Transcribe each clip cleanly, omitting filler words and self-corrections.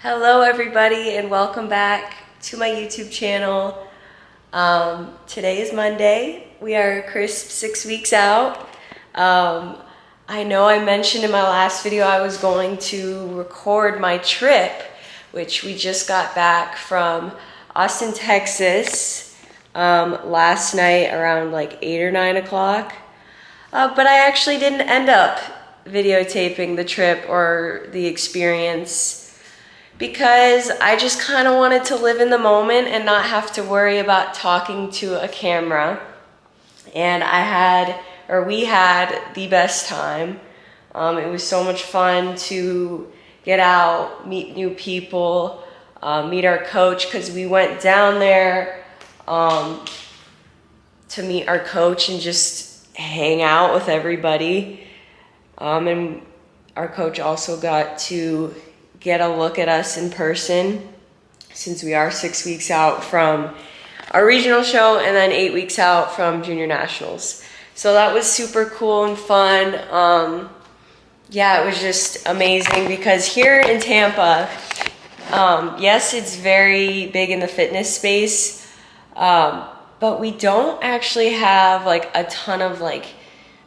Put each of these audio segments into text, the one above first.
Hello everybody and welcome back to my YouTube channel. Today is Monday. We are crisp 6 weeks out. I know I mentioned in my last video I was going to record my trip, which we just got back from Austin, Texas last night around like 8 or 9 o'clock. But I actually didn't end up videotaping the trip or the experience because I just kind of wanted to live in the moment and not have to worry about talking to a camera. And we had the best time. It was so much fun to get out, meet new people, meet our coach, because we went down there to meet our coach and just hang out with everybody. And our coach also got to get a look at us in person, since we are 6 weeks out from our regional show and then 8 weeks out from junior nationals. So that was super cool and fun. Yeah, it was just amazing because here in Tampa, yes, it's very big in the fitness space, but we don't actually have like a ton of like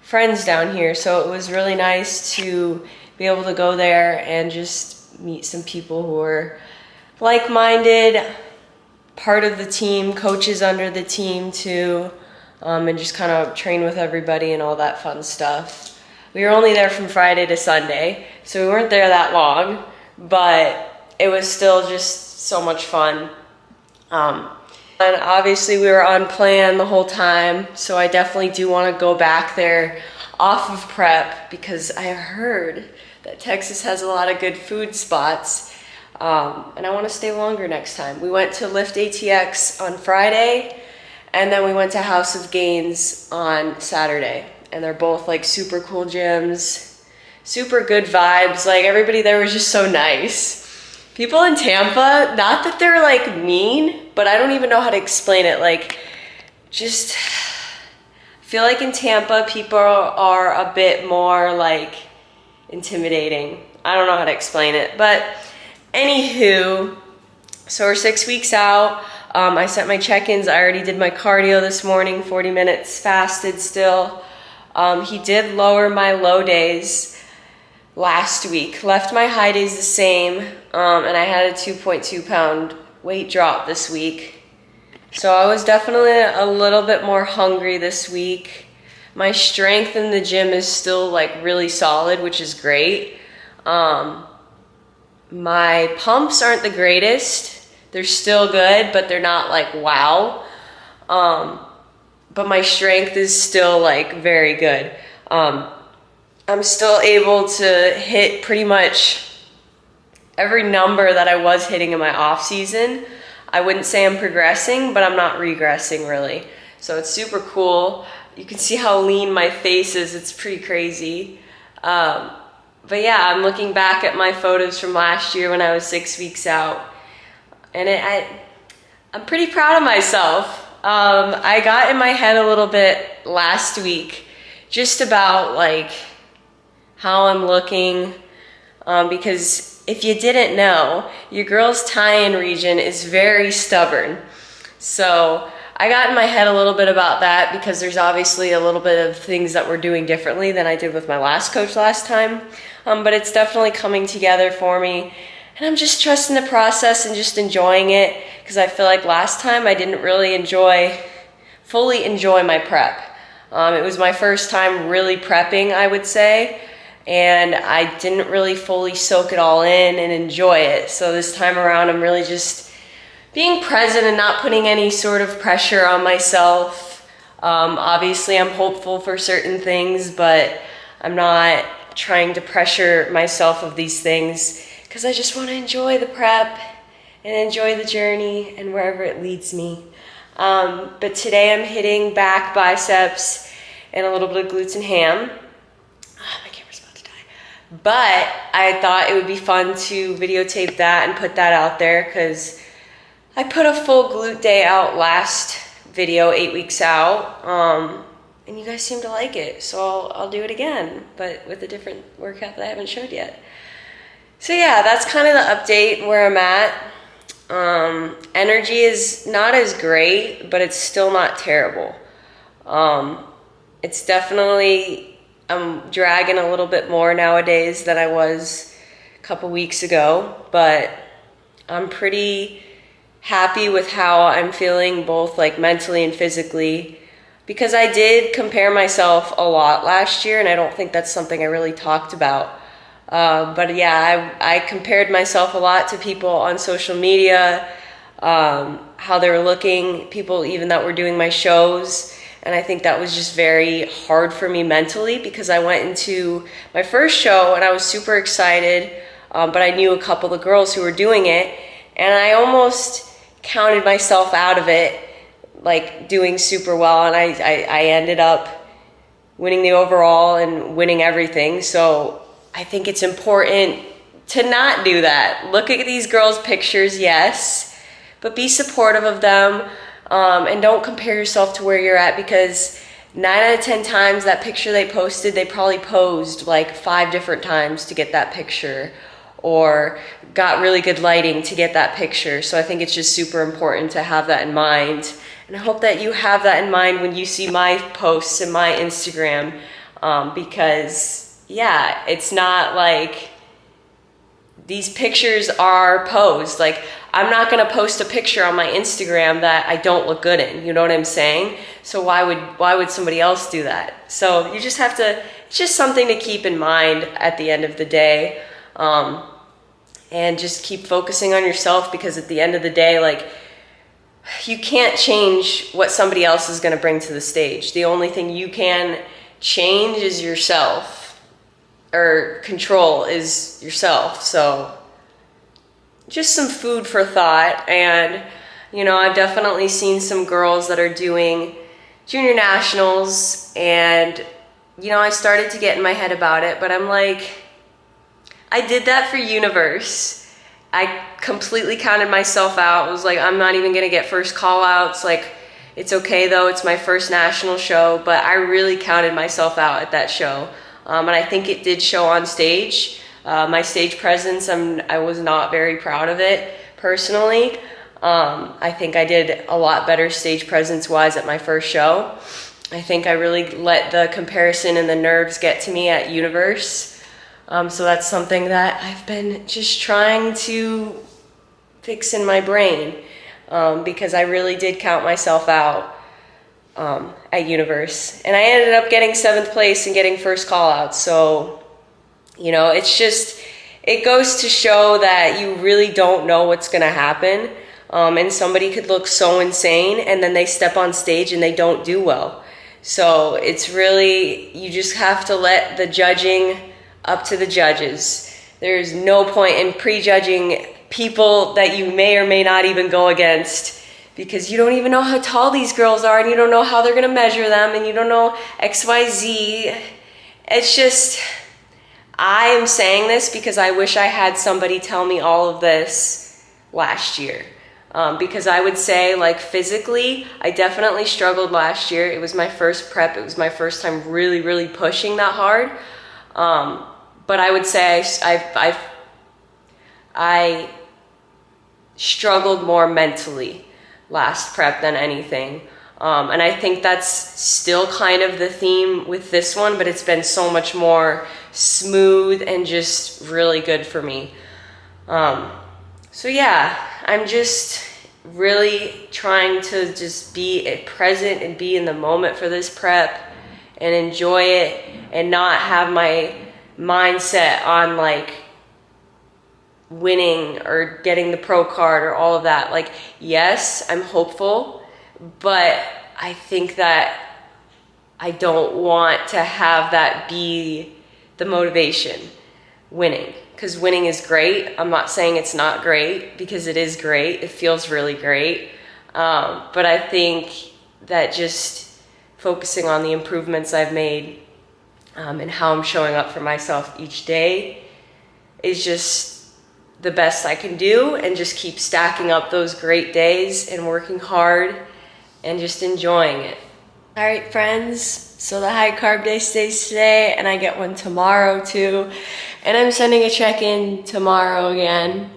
friends down here. So it was really nice to be able to go there and just meet some people who are like-minded, part of the team, coaches under the team too, and just kind of train with everybody and all that fun stuff. We were only there from Friday to Sunday, so we weren't there that long, but it was still just so much fun. And obviously we were on plan the whole time, so I definitely do want to go back there off of prep because I heard that Texas has a lot of good food spots, and I want to stay longer next time. We went to Lift ATX on Friday, and then we went to House of Gains on Saturday, and they're both like super cool gyms, super good vibes. Like everybody there was just so nice. People in Tampa, not that they're like mean, but I don't even know how to explain it. Like, just I feel like in Tampa people are a bit more like intimidating. I don't know how to explain it, but anywho, so we're 6 weeks out. I sent my check-ins. I already did my cardio this morning, 40 minutes fasted still. He did lower my low days last week, left my high days the same, and I had a 2.2 pound weight drop this week. So I was definitely a little bit more hungry this week. My strength in the gym is still like really solid, which is great. My pumps aren't the greatest. They're still good, but they're not like wow. But my strength is still like very good. I'm still able to hit pretty much every number that I was hitting in my off season. I wouldn't say I'm progressing, but I'm not regressing really. So it's super cool. You can see how lean my face is. It's pretty crazy. But yeah, I'm looking back at my photos from last year when I was 6 weeks out, and I'm pretty proud of myself. I got in my head a little bit last week just about like how I'm looking, because if you didn't know, your girl's tie-in region is very stubborn. So I got in my head a little bit about that because there's obviously a little bit of things that we're doing differently than I did with my last coach last time. But it's definitely coming together for me. And I'm just trusting the process and just enjoying it, because I feel like last time I didn't really fully enjoy my prep. It was my first time really prepping, I would say. And I didn't really fully soak it all in and enjoy it. So this time around, I'm really just being present and not putting any sort of pressure on myself. Obviously, I'm hopeful for certain things, but I'm not trying to pressure myself of these things because I just want to enjoy the prep and enjoy the journey and wherever it leads me. But today I'm hitting back, biceps, and a little bit of glutes and ham. My camera's about to die. But I thought it would be fun to videotape that and put that out there because I put a full glute day out last video, 8 weeks out, and you guys seem to like it, so I'll do it again, but with a different workout that I haven't showed yet. So yeah, that's kind of the update where I'm at. Energy is not as great, but it's still not terrible. It's definitely, I'm dragging a little bit more nowadays than I was a couple weeks ago, but I'm pretty happy with how I'm feeling both like mentally and physically, because I did compare myself a lot last year, and I don't think that's something I really talked about. But yeah, I compared myself a lot to people on social media, how they were looking, people even that were doing my shows. And I think that was just very hard for me mentally, because I went into my first show and I was super excited, but I knew a couple of girls who were doing it, and I almost counted myself out of it, like doing super well. And I ended up winning the overall and winning everything. So I think it's important to not do that. Look at these girls' pictures, yes, but be supportive of them, and don't compare yourself to where you're at, because 9 out of 10 times that picture they posted, they probably posed like 5 different times to get that picture, or got really good lighting to get that picture. So I think it's just super important to have that in mind. And I hope that you have that in mind when you see my posts and my Instagram, because yeah, it's not like these pictures are posed. Like, I'm not gonna post a picture on my Instagram that I don't look good in, you know what I'm saying? So why would somebody else do that? So you just have to, it's just something to keep in mind at the end of the day. And just keep focusing on yourself, because at the end of the day, like, you can't change what somebody else is gonna bring to the stage. The only thing you can change is yourself, or control is yourself. So just some food for thought. And you know, I've definitely seen some girls that are doing junior nationals, and you know, I started to get in my head about it, but I'm like, I did that for Universe. I completely counted myself out. I was like, I'm not even gonna get first call outs. Like, it's okay though, it's my first national show, but I really counted myself out at that show. And I think it did show on stage. My stage presence, I was not very proud of it personally. I think I did a lot better stage presence wise at my first show. I think I really let the comparison and the nerves get to me at Universe. So that's something that I've been just trying to fix in my brain, because I really did count myself out at Universe, and I ended up getting 7th place and getting first call out. So, you know, it's just, it goes to show that you really don't know what's gonna happen, and somebody could look so insane and then they step on stage and they don't do well. So it's really, you just have to let the judging up to the judges. There's no point in prejudging people that you may or may not even go against, because you don't even know how tall these girls are, and you don't know how they're gonna measure them, and you don't know XYZ. It's just, I am saying this because I wish I had somebody tell me all of this last year. Because I would say, like, physically, I definitely struggled last year. It was my first prep. It was my first time really, really pushing that hard. But I would say I struggled more mentally last prep than anything. And I think that's still kind of the theme with this one, but it's been so much more smooth and just really good for me. So yeah, I'm just really trying to just be present and be in the moment for this prep and enjoy it, and not have my mindset on like winning or getting the pro card or all of that. Like, yes, I'm hopeful, but I think that I don't want to have that be the motivation, winning. Because winning is great. I'm not saying it's not great, because it is great. It feels really great. But I think that just focusing on the improvements I've made, and how I'm showing up for myself each day is just the best I can do, and just keep stacking up those great days and working hard and just enjoying it. All right, friends, so the high carb day stays today, and I get one tomorrow too, and I'm sending a check-in tomorrow again.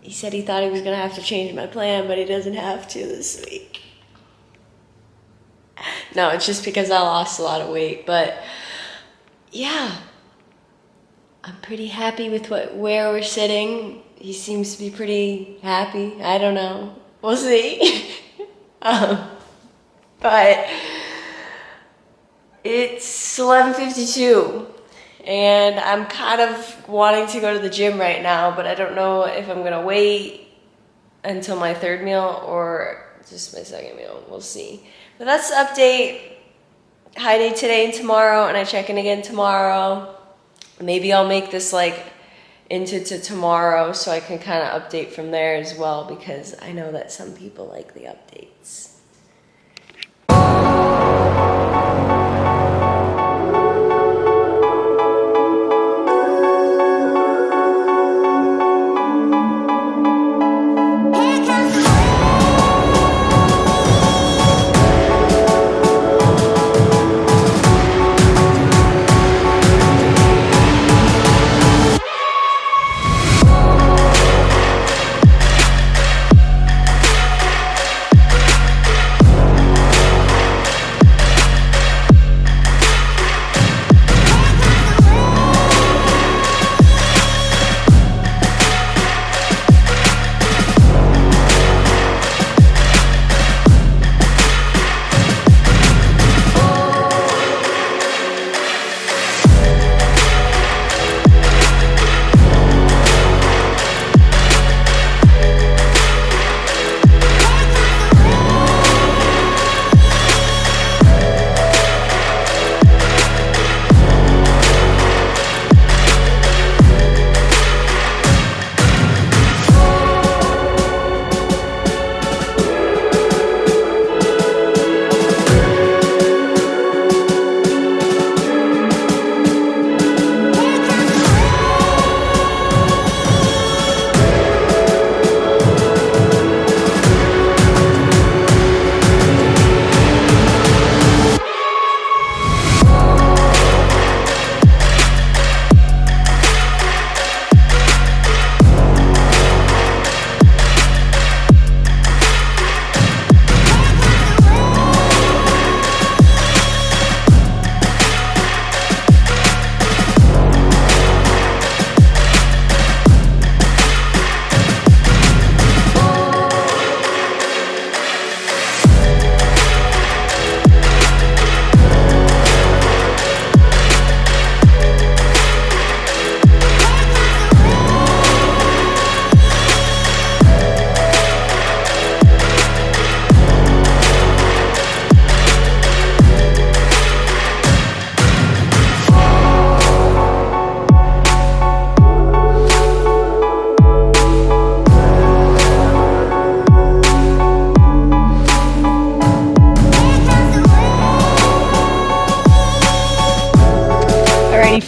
He said he thought he was gonna have to change my plan, but he doesn't have to this week. No, it's just because I lost a lot of weight, but yeah, I'm pretty happy with where we're sitting. He seems to be pretty happy. I don't know. We'll see. But it's 11:52 and I'm kind of wanting to go to the gym right now, but I don't know if I'm gonna wait until my third meal or just my second meal. We'll see. But that's the update. High day today and tomorrow, and I check in again tomorrow. Maybe I'll make this like into tomorrow so I can kind of update from there as well, because I know that some people like the updates.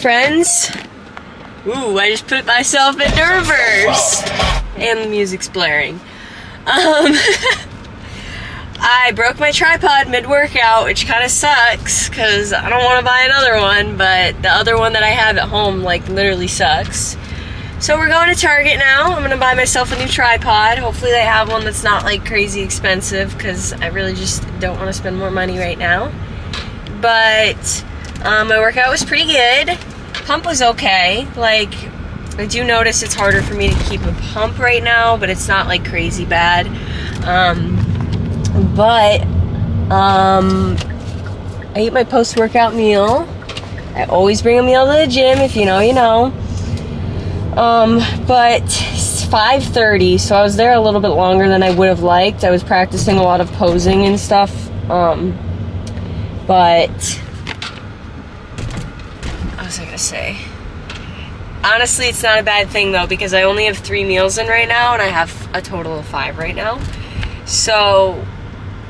Friends, ooh, I just put myself into reverse and the music's blaring. I broke my tripod mid-workout, which kind of sucks because I don't want to buy another one, but the other one that I have at home like literally sucks. So we're going to Target now. I'm gonna buy myself a new tripod. Hopefully they have one that's not like crazy expensive, because I really just don't want to spend more money right now. But my workout was pretty good. Pump was okay. Like, I do notice it's harder for me to keep a pump right now, but it's not like crazy bad. I ate my post-workout meal. I always bring a meal to the gym. If you know, you know. But it's 5:30, so I was there a little bit longer than I would have liked. I was practicing a lot of posing and stuff. But what was I gonna say? Honestly, it's not a bad thing though, because I only have 3 meals in right now, and I have a total of 5 right now. So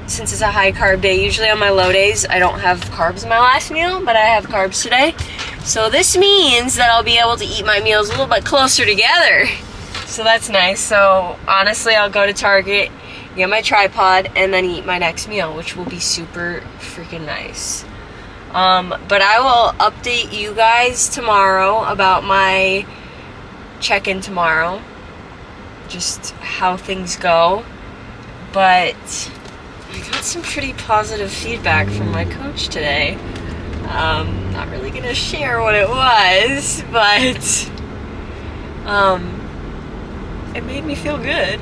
since it's a high carb day, usually on my low days I don't have carbs in my last meal, but I have carbs today. So this means that I'll be able to eat my meals a little bit closer together. So that's nice. So honestly, I'll go to Target, get my tripod, and then eat my next meal, which will be super freaking nice. But I will update you guys tomorrow about my check-in tomorrow, just how things go. But I got some pretty positive feedback from my coach today. Not really gonna share what it was, but it made me feel good.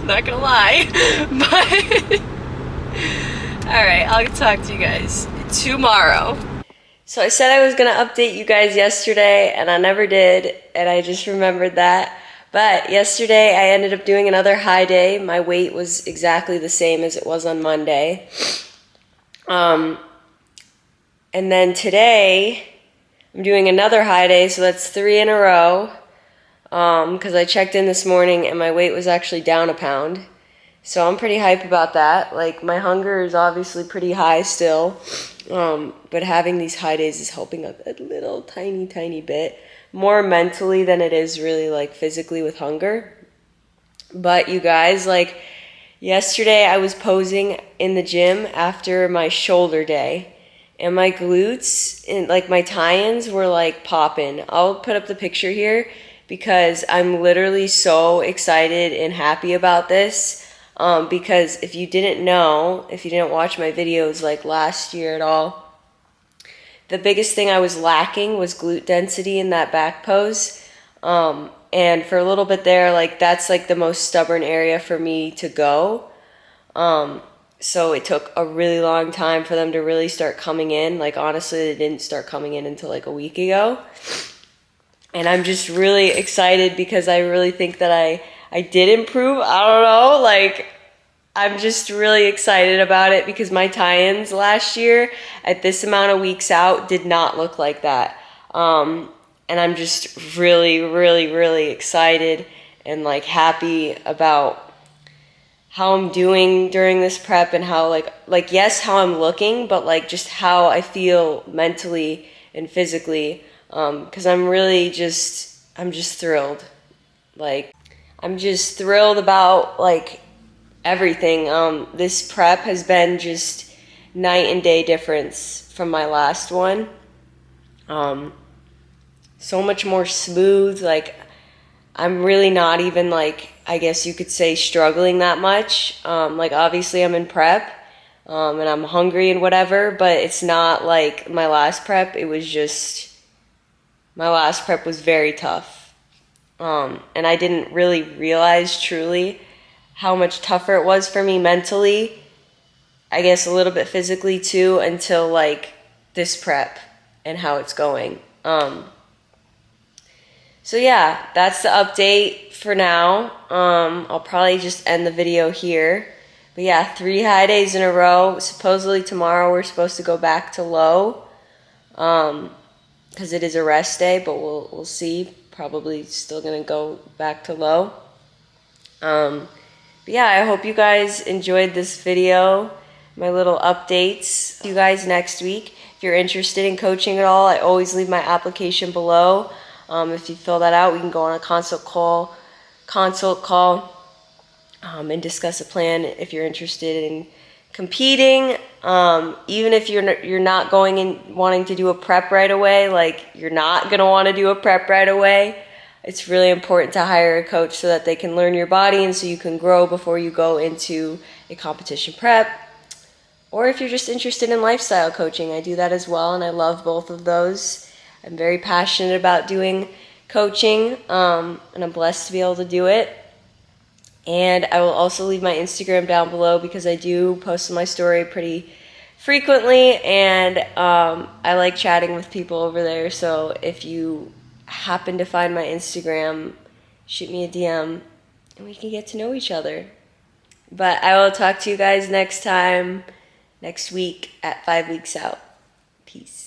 Not gonna lie. But alright, I'll talk to you guys tomorrow. So I said I was gonna update you guys yesterday, and I never did, and I just remembered that. But yesterday I ended up doing another high day. My weight was exactly the same as it was on Monday. And then today I'm doing another high day, so that's 3 in a row. Because I checked in this morning and my weight was actually down 1 pound. So I'm pretty hype about that. Like, my hunger is obviously pretty high still. But having these high days is helping a little tiny bit. More mentally than it is really like physically with hunger. But you guys, like, yesterday I was posing in the gym after my shoulder day, and my glutes and like my tie-ins were like popping. I'll put up the picture here because I'm literally so excited and happy about this. Because if you didn't know, if you didn't watch my videos like last year at all, the biggest thing I was lacking was glute density in that back pose. And for a little bit there, like, that's like the most stubborn area for me to go. So it took a really long time for them to really start coming in. Like, honestly, they didn't start coming in until like a week ago. And I'm just really excited because I really think that I did improve. I don't know, like, I'm just really excited about it because my tie-ins last year at this amount of weeks out did not look like that. And I'm just really excited and like happy about how I'm doing during this prep and how like yes, how I'm looking, but like just how I feel mentally and physically. Because I'm just thrilled. Like, I'm just thrilled about like everything. This prep has been just night and day difference from my last one. So much more smooth. Like, I'm really not even like, I guess you could say, struggling that much. Like, obviously I'm in prep, and I'm hungry and whatever, but it's not like my last prep. It was just, my last prep was very tough. And I didn't really realize truly how much tougher it was for me mentally, I guess a little bit physically too, until like this prep and how it's going. So yeah, that's the update for now. I'll probably just end the video here. But yeah, 3 high days in a row. Supposedly tomorrow we're supposed to go back to low, because it is a rest day, but we'll see. Probably still gonna go back to low. But yeah, I hope you guys enjoyed this video, my little updates. See you guys next week. If you're interested in coaching at all, I always leave my application below. If you fill that out, we can go on a consult call, and discuss a plan if you're interested in competing. Even if you're not going and wanting to do a prep right away, like, you're not gonna want to do a prep right away. It's really important to hire a coach so that they can learn your body and so you can grow before you go into a competition prep. Or if you're just interested in lifestyle coaching, I do that as well, and I love both of those. I'm very passionate about doing coaching, and I'm blessed to be able to do it. And I will also leave my Instagram down below because I do post on my story pretty frequently, and I like chatting with people over there. So if you happen to find my Instagram, shoot me a DM and we can get to know each other. But I will talk to you guys next week at 5 weeks out. Peace.